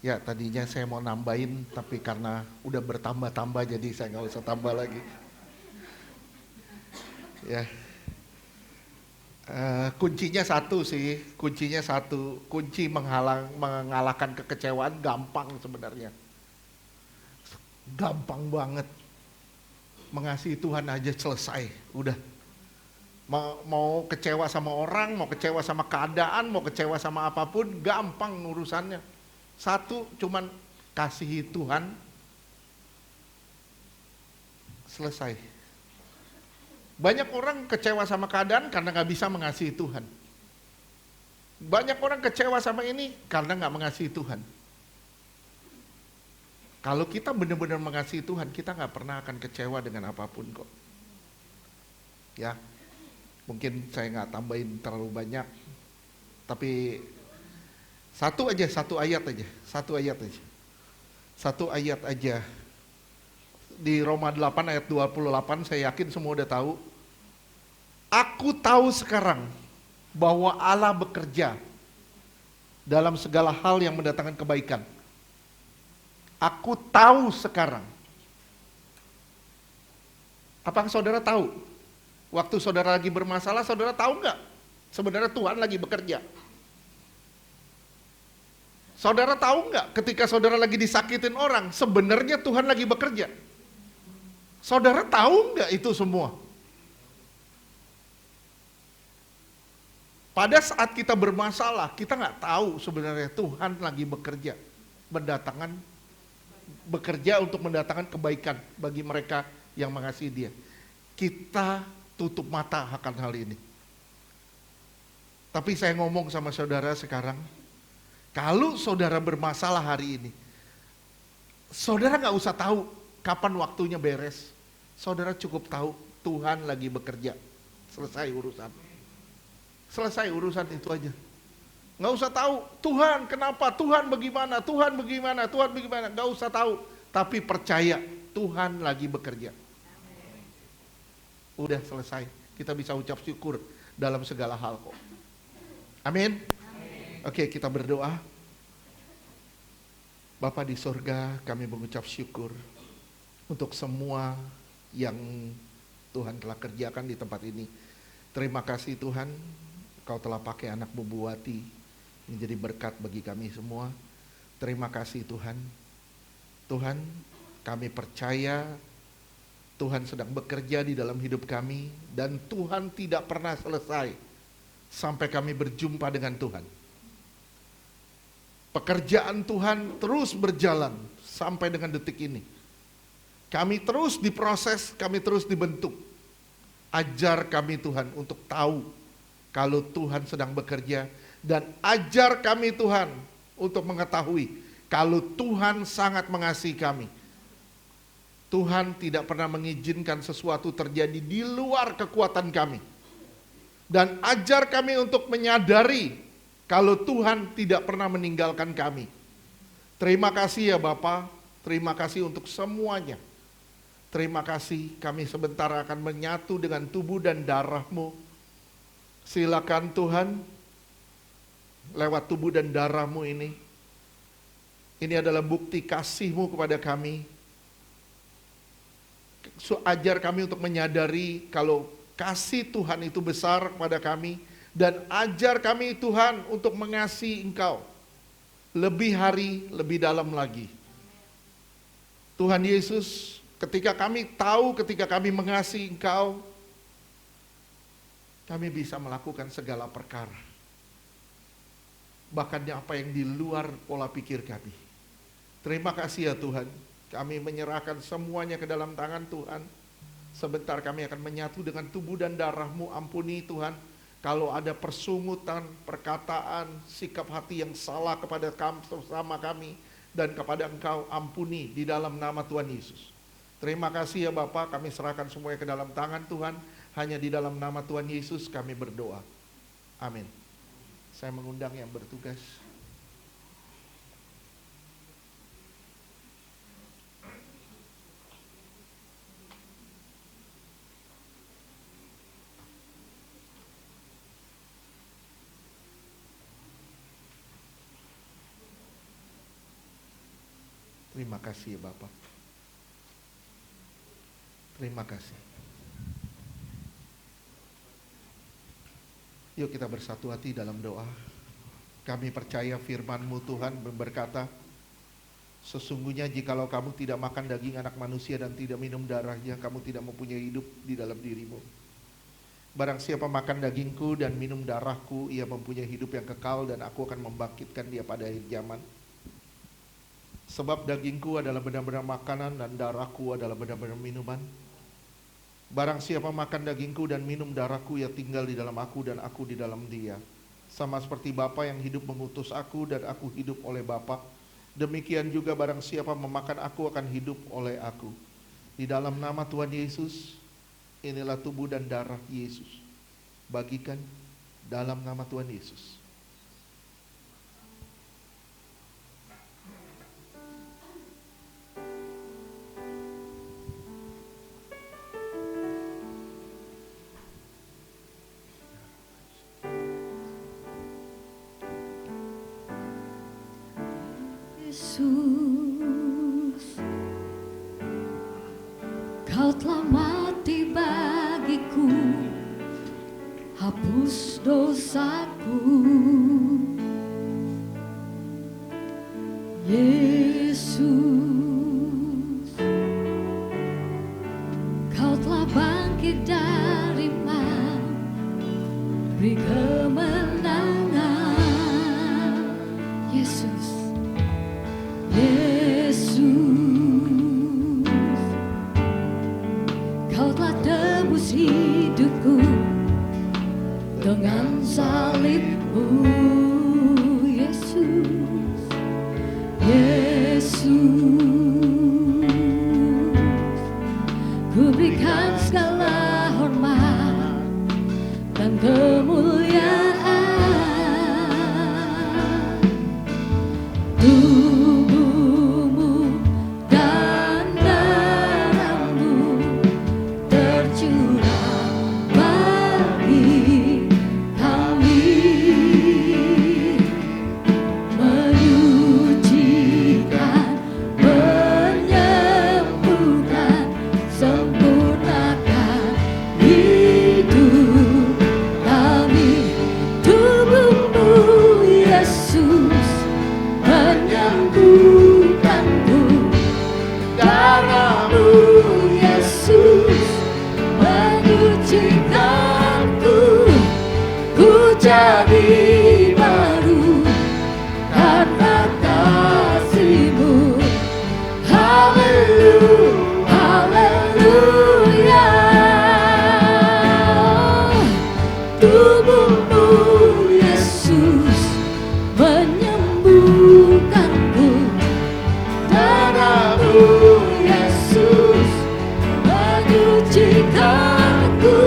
Ya, tadinya saya mau nambahin, tapi karena udah bertambah-tambah jadi saya nggak usah tambah lagi. Ya, kuncinya satu sih, kuncinya satu, kunci mengalahkan kekecewaan gampang sebenarnya, gampang banget. Mengasihi Tuhan aja selesai, udah. Mau kecewa sama orang, mau kecewa sama keadaan, mau kecewa sama apapun, gampang urusannya. Satu, cuman kasihi Tuhan, selesai. Banyak orang kecewa sama keadaan karena nggak bisa mengasihi Tuhan. Banyak orang kecewa sama ini karena nggak mengasihi Tuhan. Kalau kita benar-benar mengasihi Tuhan, kita nggak pernah akan kecewa dengan apapun kok. Ya, mungkin saya nggak tambahin terlalu banyak, tapi satu ayat aja, satu ayat aja. Di Roma 8 ayat 28 saya yakin semua udah tahu. Aku tahu sekarang bahwa Allah bekerja dalam segala hal yang mendatangkan kebaikan. Aku tahu sekarang. Apakah saudara tahu? Waktu saudara lagi bermasalah, saudara tahu nggak? Sebenarnya Tuhan lagi bekerja. Saudara tahu nggak ketika saudara lagi disakitin orang, sebenarnya Tuhan lagi bekerja? Saudara tahu nggak itu semua? Pada saat kita bermasalah, kita nggak tahu sebenarnya Tuhan lagi bekerja untuk mendatangkan kebaikan bagi mereka yang mengasihi Dia. Kita tutup mata akan hal ini. Tapi saya ngomong sama saudara sekarang, kalau saudara bermasalah hari ini, saudara nggak usah tahu kapan waktunya beres. Saudara cukup tahu Tuhan lagi bekerja. Selesai urusan. Selesai urusan itu aja. Nggak usah tahu Tuhan kenapa, Tuhan bagaimana, Tuhan bagaimana, Tuhan bagaimana. Nggak usah tahu. Tapi percaya Tuhan lagi bekerja. Udah selesai. Kita bisa ucap syukur dalam segala hal kok. Amin. Oke, kita berdoa. Bapa di sorga, kami mengucap syukur untuk semua yang Tuhan telah kerjakan di tempat ini. Terima kasih Tuhan, Kau telah pakai anak Bubuwati menjadi berkat bagi kami semua. Terima kasih Tuhan. Tuhan, kami percaya Tuhan sedang bekerja di dalam hidup kami dan Tuhan tidak pernah selesai sampai kami berjumpa dengan Tuhan. Pekerjaan Tuhan terus berjalan sampai dengan detik ini. Kami terus diproses, kami terus dibentuk. Ajar kami Tuhan untuk tahu kalau Tuhan sedang bekerja, dan ajar kami Tuhan untuk mengetahui kalau Tuhan sangat mengasihi kami. Tuhan tidak pernah mengizinkan sesuatu terjadi di luar kekuatan kami. Dan ajar kami untuk menyadari kalau Tuhan tidak pernah meninggalkan kami. Terima kasih ya Bapa, terima kasih untuk semuanya. Terima kasih, kami sebentar akan menyatu dengan tubuh dan darah-Mu. Silakan Tuhan, lewat tubuh dan darah-Mu ini adalah bukti kasih-Mu kepada kami. Ajar kami untuk menyadari kalau kasih Tuhan itu besar kepada kami, dan ajar kami Tuhan untuk mengasihi Engkau lebih hari, lebih dalam lagi. Tuhan Yesus, ketika kami mengasihi Engkau, kami bisa melakukan segala perkara. Bahkan apa yang di luar pola pikir kami. Terima kasih ya Tuhan. Kami menyerahkan semuanya ke dalam tangan Tuhan. Sebentar kami akan menyatu dengan tubuh dan darah-Mu. Ampuni Tuhan, kalau ada persungutan, perkataan, sikap hati yang salah kepada kami, sesama kami, dan kepada Engkau, ampuni di dalam nama Tuhan Yesus. Terima kasih ya Bapa, kami serahkan semuanya ke dalam tangan Tuhan. Hanya di dalam nama Tuhan Yesus kami berdoa. Amin. Saya mengundang yang bertugas. Terima kasih ya Bapak. Terima kasih. Yuk kita bersatu hati dalam doa. Kami percaya firman-Mu Tuhan berkata, sesungguhnya jikalau kamu tidak makan daging anak manusia dan tidak minum darahnya, kamu tidak mempunyai hidup di dalam dirimu. Barang siapa makan dagingku dan minum darahku, ia mempunyai hidup yang kekal dan aku akan membangkitkan dia pada akhir zaman. Sebab dagingku adalah benar-benar makanan dan darahku adalah benar-benar minuman. Barang siapa makan dagingku dan minum darahku, ia tinggal di dalam aku dan aku di dalam dia. Sama seperti Bapa yang hidup mengutus aku dan aku hidup oleh Bapa, demikian juga barang siapa memakan aku akan hidup oleh aku. Di dalam nama Tuhan Yesus, inilah tubuh dan darah Yesus. Bagikan dalam nama Tuhan Yesus. Yesus, Kau telah mati bagiku, hapus dosaku. Yesus, Kau telah bangkit dari maut, beri kemenangan. Yesus, Yesus, Kau telah tebus hidupku dengan salib-Mu. Yesus, Yesus, ku berikan segala hormat dan kemuliaan. Tubuh-Mu dan darah-Mu tercurah bagi kami, menyucikan, menyembuhkan, sempurnakan hidup kami. Tubuh-Mu Yesus menyembuhkanku, darah-Mu Yesus menyucikanku, ku jadi baru karena kasih-Mu. Haleluya, haleluya. Tubuh-Mu Yesus menyembuhkanku, darah-Mu Yesus menyucikanku,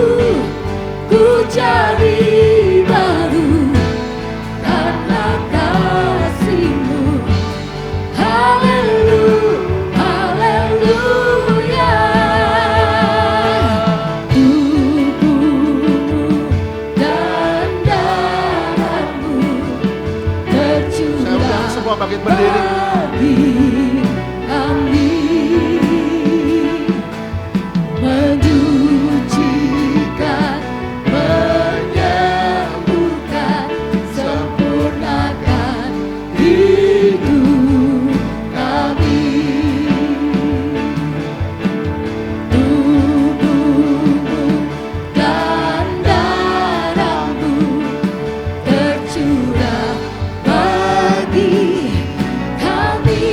ku jadi baru karena kasih-Mu. Haleluya, haleluya. Tubuh-Mu dan darah-Mu Saya undang semua bangkit berdiri. bagi kami, menyucikan, menyembuhkan, sempurnakan hidup kami. Tubuh-Mu dan darah-Mu tercurah bagi kami,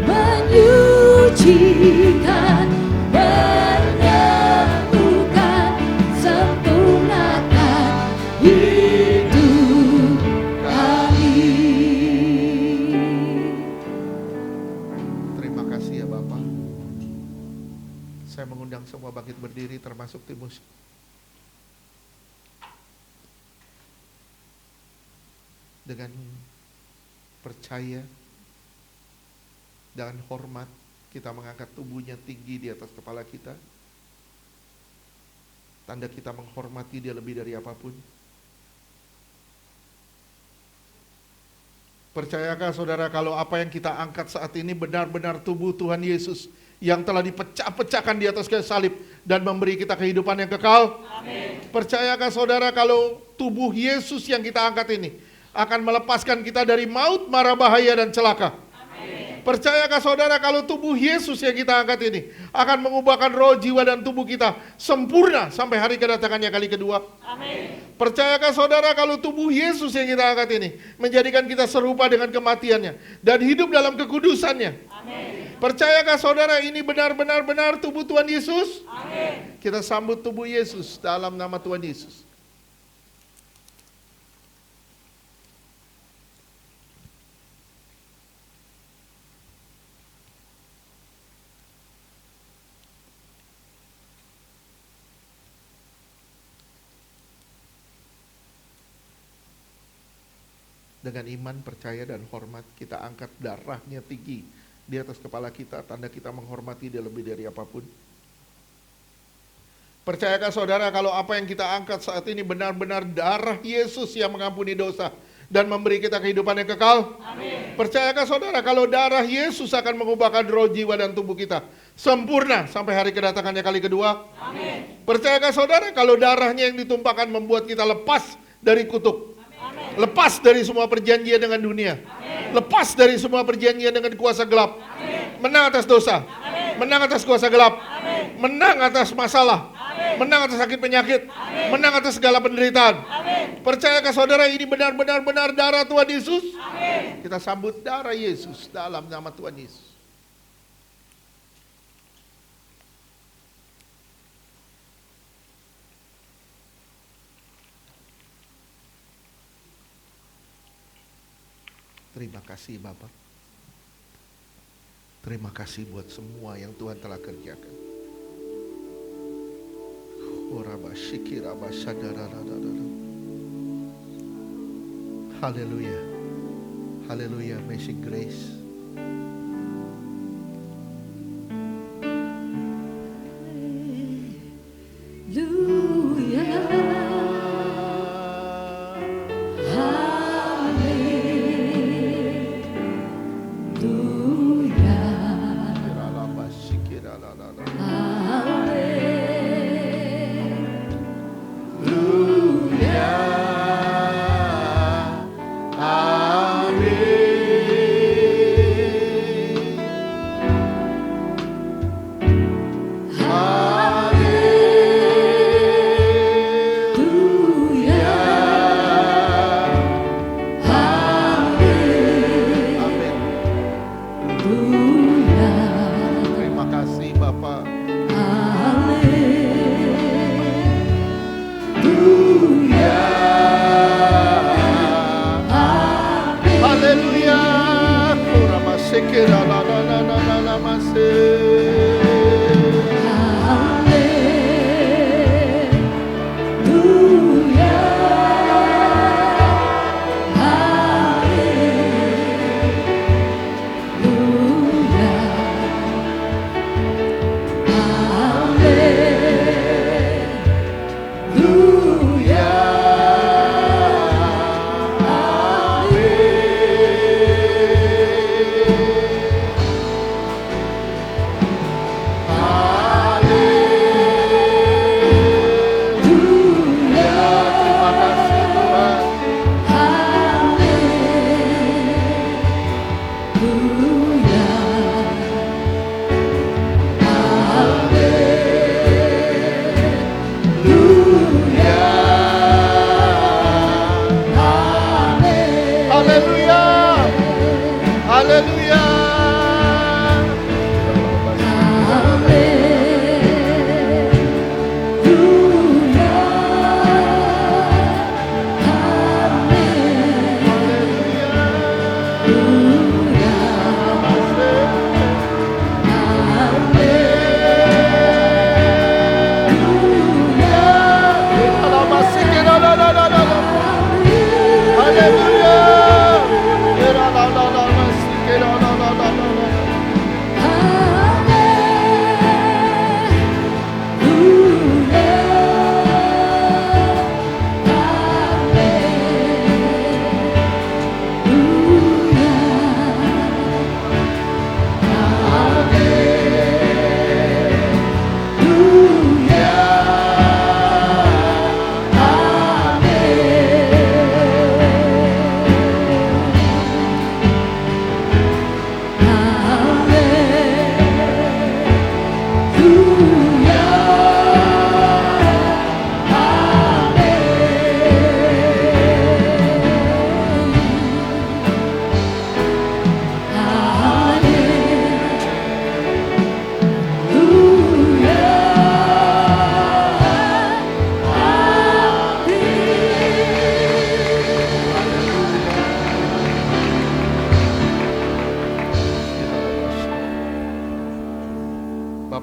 menyucikan, menyembuhkan, sempurnakan hidup kami. Terima kasih ya Bapak. Saya mengundang semua bangkit berdiri termasuk tim musik. Dengan percaya, dengan hormat, kita mengangkat tubuhnya tinggi di atas kepala kita. Tanda kita menghormati Dia lebih dari apapun. Percayakah saudara kalau apa yang kita angkat saat ini benar-benar tubuh Tuhan Yesus yang telah dipecah-pecahkan di atas kayu salib dan memberi kita kehidupan yang kekal? Amin. Percayakah saudara kalau tubuh Yesus yang kita angkat ini akan melepaskan kita dari maut, mara bahaya dan celaka? Amin. Percayakah saudara kalau tubuh Yesus yang kita angkat ini akan mengubahkan roh, jiwa dan tubuh kita sempurna sampai hari kedatangannya kali kedua? Amin. Percayakah saudara kalau tubuh Yesus yang kita angkat ini menjadikan kita serupa dengan kematiannya dan hidup dalam kekudusannya? Amin. Percayakah saudara ini benar-benar tubuh Tuhan Yesus? Amin. Kita sambut tubuh Yesus dalam nama Tuhan Yesus. Dengan iman, percaya, dan hormat kita angkat darahnya tinggi di atas kepala kita, tanda kita menghormati dia lebih dari apapun. Percayakah saudara kalau apa yang kita angkat saat ini benar-benar darah Yesus yang mengampuni dosa dan memberi kita kehidupan yang kekal? Amin. Percayakah saudara kalau darah Yesus akan mengubahkan roh, jiwa, dan tubuh kita sempurna sampai hari kedatangannya kali kedua? Amin. Percayakah saudara kalau darahnya yang ditumpahkan membuat kita lepas dari kutuk? Lepas dari semua perjanjian dengan dunia. Lepas dari semua perjanjian dengan kuasa gelap. Menang atas dosa. Menang atas kuasa gelap. Menang atas masalah. Menang atas sakit penyakit. Menang atas segala penderitaan. Percayakah saudara ini benar-benar darah Tuhan Yesus? Kita sambut darah Yesus dalam nama Tuhan Yesus. Terima kasih Bapak. Terima kasih buat semua yang Tuhan telah kerjakan. Haleluya. Haleluya. Amazing grace. Terima kasih Bapak. Haleluya. Kurama sekira la la la la la la mase.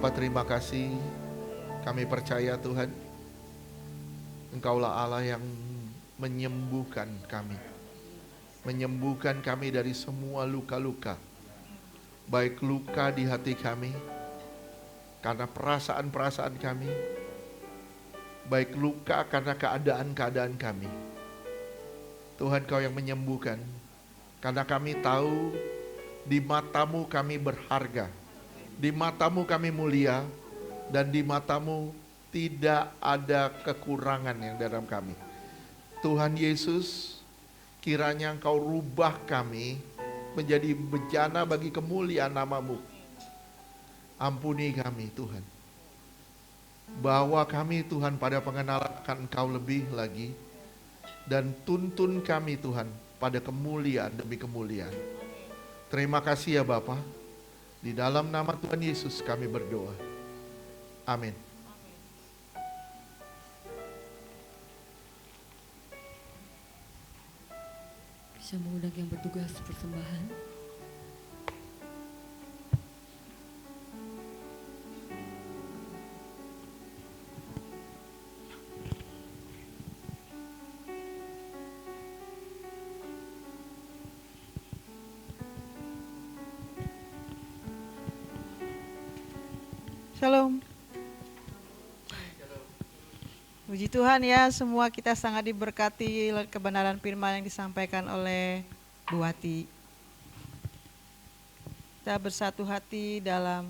Bapa, terima kasih. Kami percaya Tuhan, Engkaulah Allah yang menyembuhkan kami. Menyembuhkan kami dari semua luka-luka. Baik luka di hati kami, karena perasaan-perasaan kami. Baik luka karena keadaan-keadaan kami. Tuhan, Kau yang menyembuhkan. Karena kami tahu di mata-Mu kami berharga. Di mata-Mu kami mulia. Dan di mata-Mu tidak ada kekurangan yang dalam kami. Tuhan Yesus, kiranya Engkau rubah kami menjadi bejana bagi kemuliaan nama-Mu. Ampuni kami Tuhan. Bawa kami Tuhan pada pengenalan akan Engkau lebih lagi. Dan tuntun kami Tuhan pada kemuliaan demi kemuliaan. Terima kasih ya Bapa. Di dalam nama Tuhan Yesus kami berdoa. Amin. Bisa mengundang yang bertugas persembahan. Shalom. Puji Tuhan ya, semua kita sangat diberkati kebenaran firman yang disampaikan oleh Bu Wati. Kita bersatu hati dalam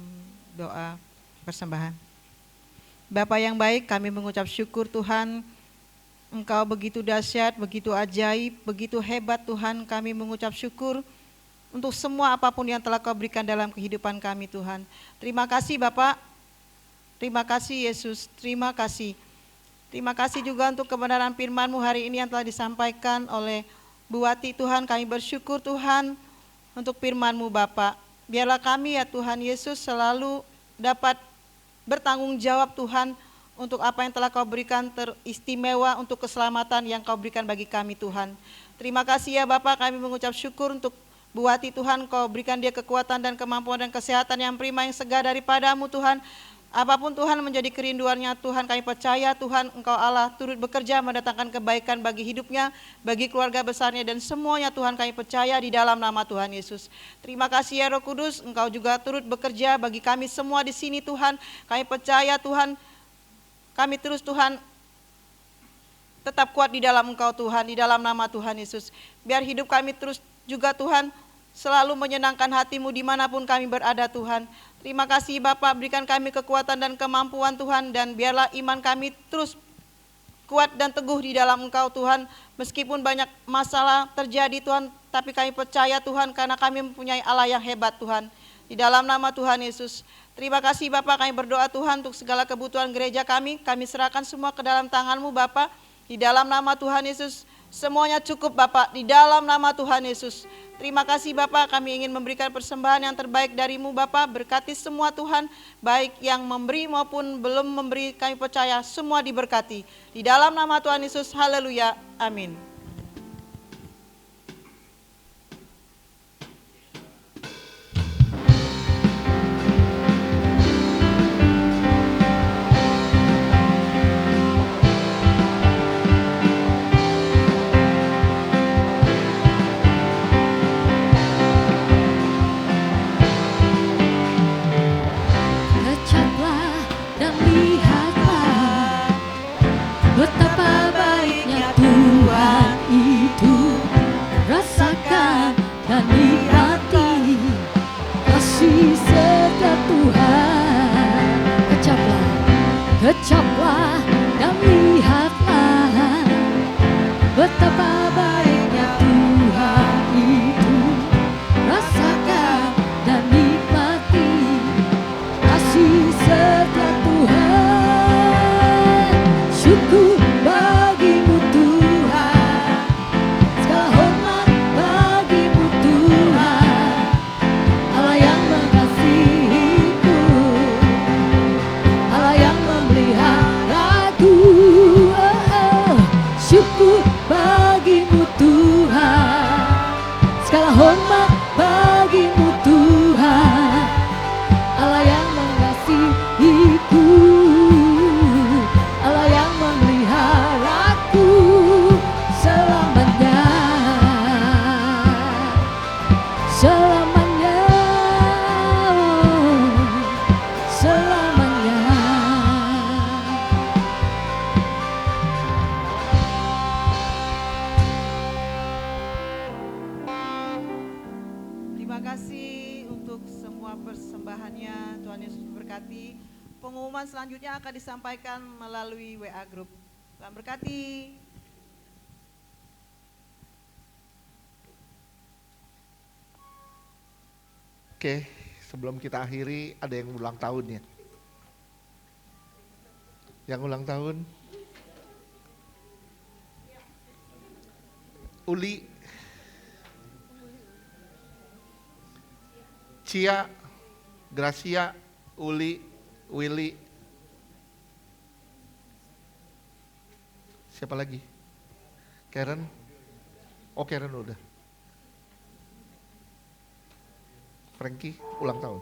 doa persembahan. Bapa yang baik, kami mengucap syukur Tuhan, Engkau begitu dahsyat, begitu ajaib, begitu hebat Tuhan. Kami mengucap syukur untuk semua apapun yang telah Kau berikan dalam kehidupan kami Tuhan. Terima kasih Bapak, terima kasih Yesus, terima kasih. Terima kasih juga untuk kebenaran firman-Mu hari ini yang telah disampaikan oleh Bu Wati Tuhan. Kami bersyukur Tuhan untuk firman-Mu Bapa. Biarlah kami ya Tuhan Yesus selalu dapat bertanggung jawab Tuhan untuk apa yang telah Kau berikan teristimewa untuk keselamatan yang Kau berikan bagi kami Tuhan. Terima kasih ya Bapa, kami mengucap syukur untuk Bu Wati Tuhan. Kau berikan dia kekuatan dan kemampuan dan kesehatan yang prima yang segar daripada-Mu Tuhan. Apapun Tuhan menjadi kerinduannya Tuhan, kami percaya Tuhan Engkau Allah turut bekerja mendatangkan kebaikan bagi hidupnya, bagi keluarga besarnya dan semuanya Tuhan kami percaya di dalam nama Tuhan Yesus. Terima kasih ya Roh Kudus, Engkau juga turut bekerja bagi kami semua di sini Tuhan. Kami percaya Tuhan, kami terus Tuhan tetap kuat di dalam Engkau Tuhan, di dalam nama Tuhan Yesus. Biar hidup kami terus juga Tuhan selalu menyenangkan hati-Mu dimanapun kami berada Tuhan. Terima kasih Bapak, berikan kami kekuatan dan kemampuan Tuhan, dan biarlah iman kami terus kuat dan teguh di dalam Engkau Tuhan. Meskipun banyak masalah terjadi Tuhan, tapi kami percaya Tuhan karena kami mempunyai Allah yang hebat Tuhan. Di dalam nama Tuhan Yesus. Terima kasih Bapak, kami berdoa Tuhan untuk segala kebutuhan gereja kami serahkan semua ke dalam tangan-Mu Bapak. Di dalam nama Tuhan Yesus, semuanya cukup Bapak, di dalam nama Tuhan Yesus. Terima kasih Bapak, kami ingin memberikan persembahan yang terbaik dari-Mu Bapak. Berkati semua Tuhan, baik yang memberi maupun belum memberi, kami percaya semua diberkati. Di dalam nama Tuhan Yesus, haleluya, amin. Betapa baiknya Tuhan itu, rasakan dan nikmati kasih setia Tuhan. Kecaplah dan lihatlah betapa baiknya Tuhan itu, rasakan dan nikmati kasih setia Tuhan. Syukur bagimu Tuhan, segala hormat bagimu Tuhan, Allah yang mengasihiku, Allah yang memeliharaku. Syukur bagimu Tuhan, segala hormat bagimu Tuhan, Allah yang mengasihiku. selamanya, selamanya. Terima kasih untuk semua persembahannya. Tuhan Yesus berkati. Pengumuman selanjutnya akan disampaikan melalui WA Group. Tuhan berkati. Oke, sebelum kita akhiri ada yang ulang tahun ya. Yang ulang tahun Uli, Cia, Gracia, Uli, Willy. Siapa lagi? Karen? Oh, Karen udah. Frankie ulang tahun.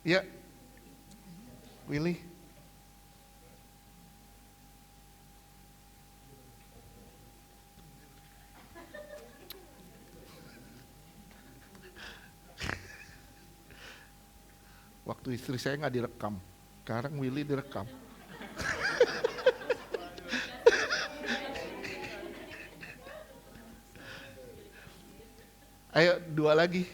Ya, Willy. Waktu istri saya nggak direkam, sekarang Willy direkam. Ayo, dua lagi.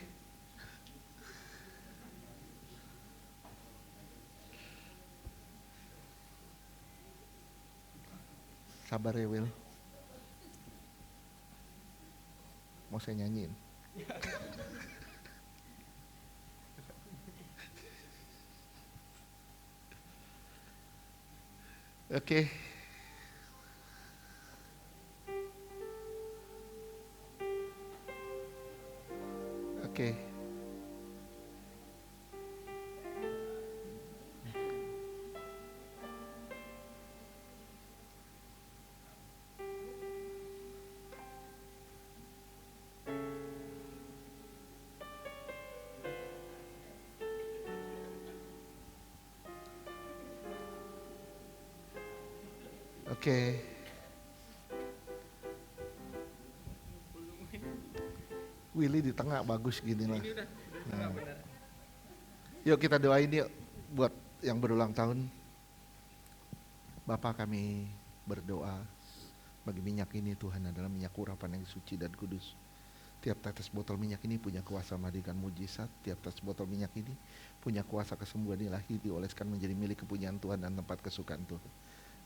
Sabar ya, Will. Mau saya nyanyiin? Oke. Oke. Oke. Willy di tengah bagus gini lah. Nah. Yuk kita doain yuk buat yang berulang tahun. Bapa, kami berdoa bagi minyak ini, Tuhan adalah minyak urapan yang suci dan kudus. Tiap tetes botol minyak ini punya kuasa menghadirkan mujizat. Tiap tetes botol minyak ini punya kuasa kesembuhan ilahi, dioleskan menjadi milik kepunyaan Tuhan dan tempat kesukaan Tuhan.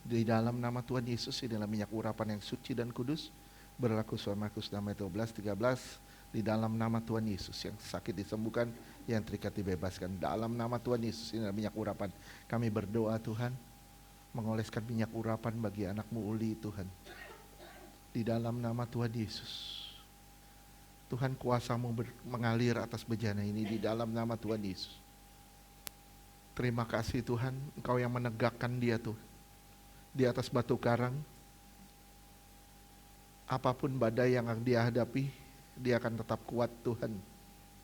Di dalam nama Tuhan Yesus, inilah minyak urapan yang suci dan kudus, berlaku selama Markus 12:13. Di dalam nama Tuhan Yesus, yang sakit disembuhkan, yang terikat dibebaskan. Dalam nama Tuhan Yesus, inilah minyak urapan. Kami berdoa Tuhan, mengoleskan minyak urapan bagi anakmu Uli Tuhan. Di dalam nama Tuhan Yesus, Tuhan, kuasa-Mu mengalir atas bejana ini di dalam nama Tuhan Yesus. Terima kasih Tuhan, Engkau yang menegakkan dia Tuhan di atas batu karang. Apapun badai yang dia hadapi, dia akan tetap kuat Tuhan.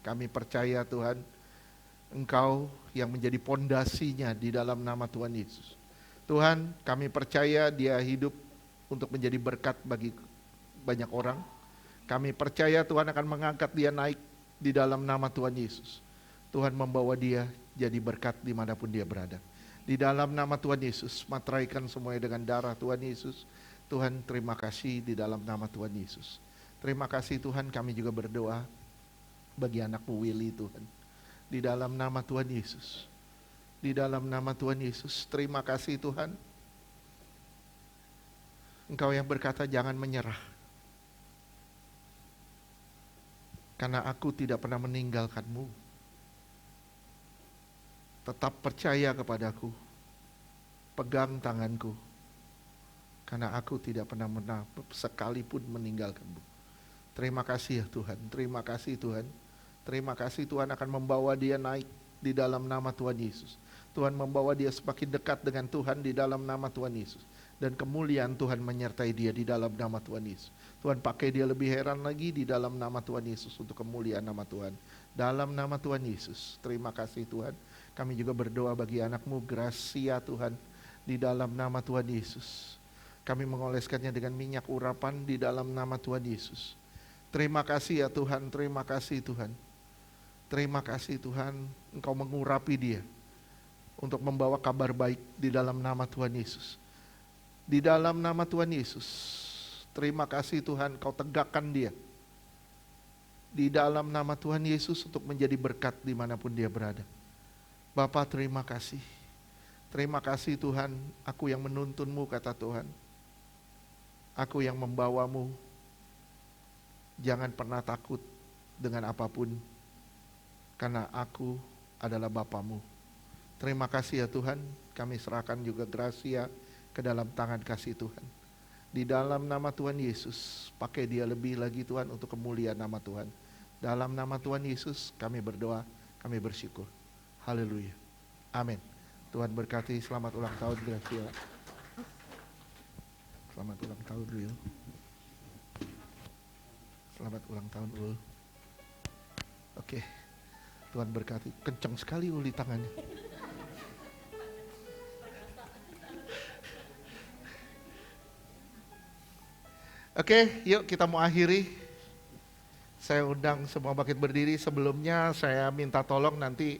Kami percaya Tuhan, Engkau yang menjadi pondasinya di dalam nama Tuhan Yesus. Tuhan, kami percaya dia hidup untuk menjadi berkat bagi banyak orang. Kami percaya Tuhan akan mengangkat dia naik di dalam nama Tuhan Yesus. Tuhan membawa dia jadi berkat dimanapun dia berada. Di dalam nama Tuhan Yesus, materaikan semuanya dengan darah Tuhan Yesus. Tuhan, terima kasih di dalam nama Tuhan Yesus. Terima kasih Tuhan, kami juga berdoa bagi anakmu Willy Tuhan. Di dalam nama Tuhan Yesus. Di dalam nama Tuhan Yesus, terima kasih Tuhan. Engkau yang berkata jangan menyerah. Karena aku tidak pernah meninggalkanmu. Tetap percaya kepadaku. Pegang tanganku. Karena aku tidak pernah sekalipun meninggalkanmu. Terima kasih ya Tuhan. Terima kasih Tuhan. Terima kasih Tuhan akan membawa dia naik di dalam nama Tuhan Yesus. Tuhan membawa dia semakin dekat dengan Tuhan di dalam nama Tuhan Yesus. Dan kemuliaan Tuhan menyertai dia di dalam nama Tuhan Yesus. Tuhan pakai dia lebih heran lagi di dalam nama Tuhan Yesus untuk kemuliaan nama Tuhan. Dalam nama Tuhan Yesus. Terima kasih Tuhan. Kami juga berdoa bagi anakmu Gracia Tuhan. Di dalam nama Tuhan Yesus. Kami mengoleskannya dengan minyak urapan di dalam nama Tuhan Yesus. Terima kasih ya Tuhan, terima kasih Tuhan. Terima kasih Tuhan, Engkau mengurapi dia untuk membawa kabar baik di dalam nama Tuhan Yesus. Di dalam nama Tuhan Yesus, terima kasih Tuhan, Kau tegakkan dia. Di dalam nama Tuhan Yesus untuk menjadi berkat dimanapun dia berada. Bapa terima kasih. Terima kasih Tuhan, aku yang menuntunmu kata Tuhan. Aku yang membawamu. Jangan pernah takut dengan apapun. Karena aku adalah Bapamu. Terima kasih ya Tuhan, kami serahkan juga Gracia ke dalam tangan kasih Tuhan. Di dalam nama Tuhan Yesus, pakai dia lebih lagi Tuhan untuk kemuliaan nama Tuhan. Dalam nama Tuhan Yesus kami berdoa, kami bersyukur. Haleluya. Amin. Tuhan berkati, selamat ulang tahun Gracia. Selamat ulang tahun Will. Selamat ulang tahun Ul. Oke. Tuhan berkati. Kencang sekali Ul di tangannya. Oke, yuk kita mau akhiri. Saya undang semua bangkit berdiri. Sebelumnya saya minta tolong nanti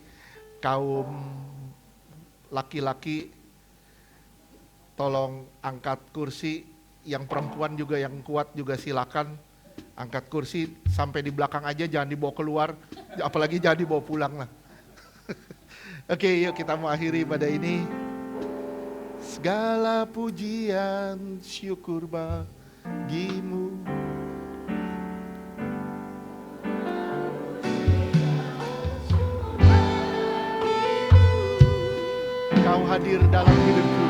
kaum laki-laki tolong angkat kursi. Yang perempuan juga yang kuat juga silakan angkat kursi sampai di belakang aja, jangan dibawa keluar, apalagi jangan dibawa pulang lah. Oke, yuk kita mau akhiri pada ini. Segala pujian syukur bagimu. Kau hadir dalam hidupku.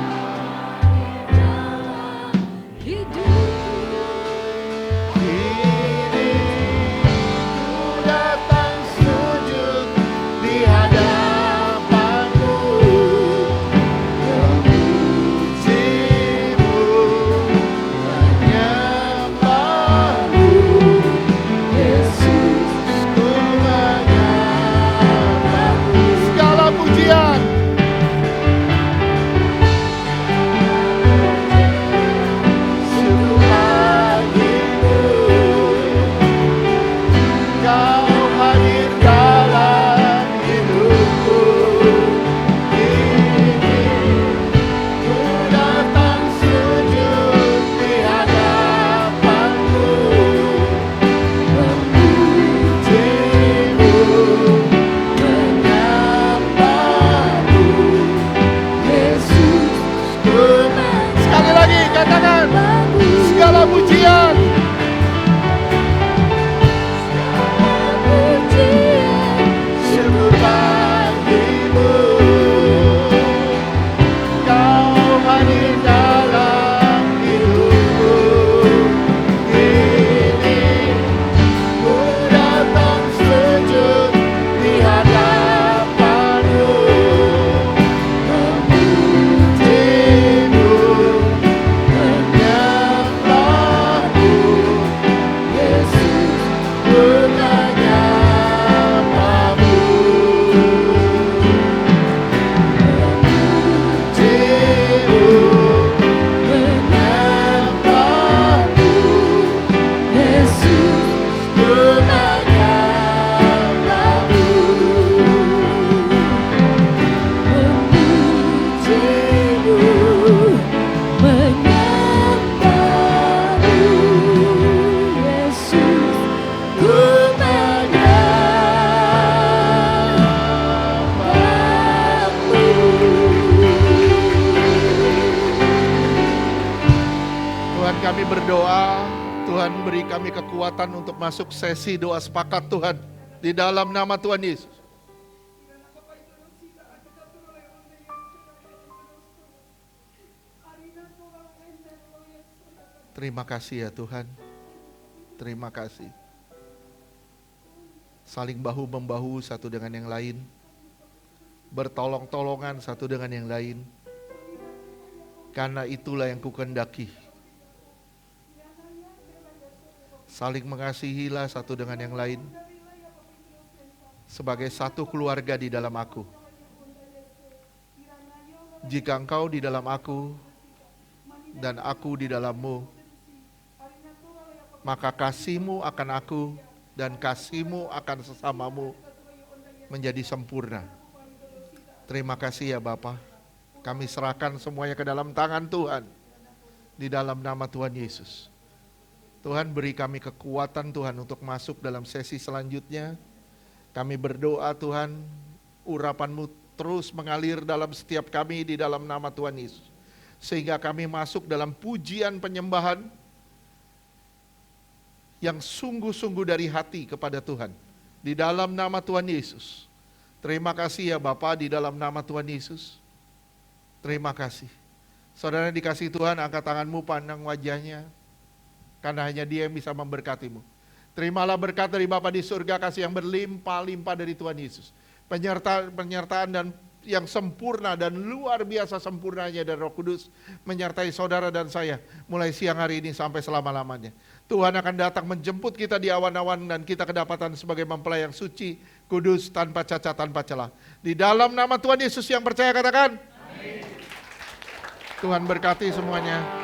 Kami berdoa, Tuhan beri kami kekuatan untuk masuk sesi doa sepakat Tuhan. Di dalam nama Tuhan Yesus. Terima kasih ya Tuhan. Terima kasih. Saling bahu-membahu satu dengan yang lain. Bertolong-tolongan satu dengan yang lain. Karena itulah yang kukendaki. Saling mengasihilah satu dengan yang lain. Sebagai satu keluarga di dalam aku. Jika engkau di dalam aku, dan aku di dalam-Mu, maka kasih-Mu akan aku dan kasih-Mu akan sesamamu menjadi sempurna. Terima kasih ya Bapa. Kami serahkan semuanya ke dalam tangan Tuhan. Di dalam nama Tuhan Yesus. Tuhan, beri kami kekuatan Tuhan untuk masuk dalam sesi selanjutnya. Kami berdoa Tuhan, urapan-Mu terus mengalir dalam setiap kami di dalam nama Tuhan Yesus. Sehingga kami masuk dalam pujian penyembahan yang sungguh-sungguh dari hati kepada Tuhan. Di dalam nama Tuhan Yesus. Terima kasih ya Bapa, di dalam nama Tuhan Yesus. Terima kasih. Saudara yang dikasihi Tuhan, angkat tanganmu, pandang wajahnya. Karena hanya Dia yang bisa memberkatimu. Terimalah berkat dari Bapa di surga, kasih yang berlimpah-limpah dari Tuhan Yesus. Penyertaan dan yang sempurna dan luar biasa sempurnanya dari Roh Kudus menyertai saudara dan saya mulai siang hari ini sampai selama-lamanya. Tuhan akan datang menjemput kita di awan-awan dan kita kedapatan sebagai mempelai yang suci, kudus, tanpa cacat, tanpa celah. Di dalam nama Tuhan Yesus yang percaya katakan, amin. Tuhan berkati semuanya.